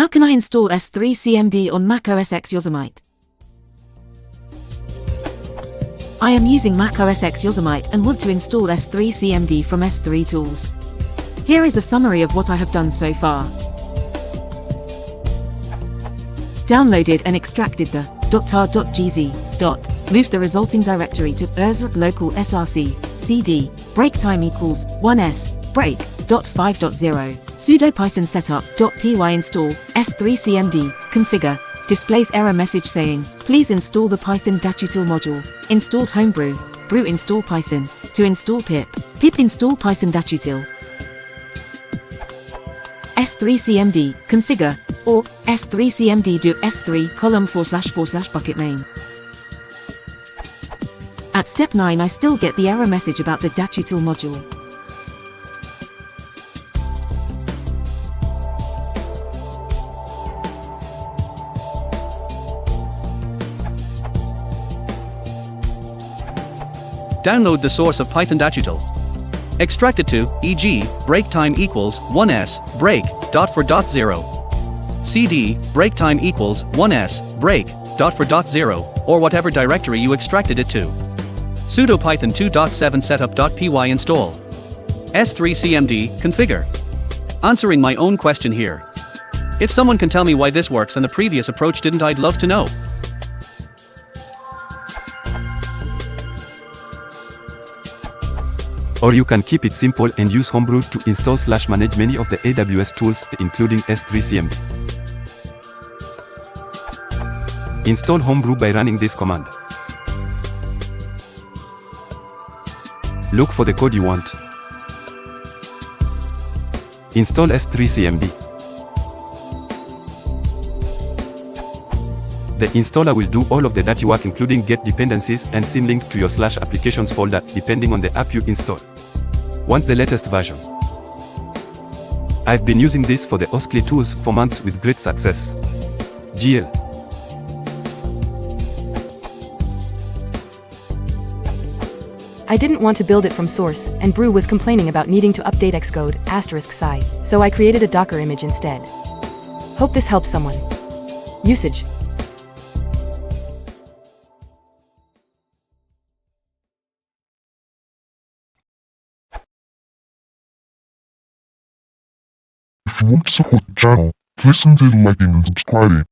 How can I install s3cmd on Mac OS X Yosemite? I am using Mac OS X Yosemite and want to install s3cmd from S3 Tools. Here is a summary of what I have done so far. Downloaded and extracted the .tar.gz. Moved the resulting directory to s3 local s3cmd break time equals 1s break.5.0 sudo python setup.py install s3cmd configure displays error message saying please install the python datutil module installed homebrew brew install python to install pip install python datutil s3cmd configure org s3cmd do s3 //bucket name. At step 9 I still get the error message about the datutil module. Download the source of Python datutil. Extract it to, e.g., break time equals 1s break.4.0. cd break time equals 1s break.4.0 or whatever directory you extracted it to. Sudo python 2.7 setup.py install s3cmd configure. Answering my own question here. If someone can tell me why this works and the previous approach didn't, I'd love to know. Or you can keep it simple and use Homebrew to install/manage many of the AWS tools, including s3cmd. Install Homebrew by running this command. Look for the code you want. Install s3cmd. The installer will do all of the dirty work, including get dependencies and symlink to your /applications folder depending on the app you install. Want the latest version? I've been using this for the Oscli tools for months with great success. GL. I didn't want to build it from source, and Brew was complaining about needing to update Xcode ****, so I created a Docker image instead. Hope this helps someone. Usage. If you want to support the channel, please consider liking and subscribing.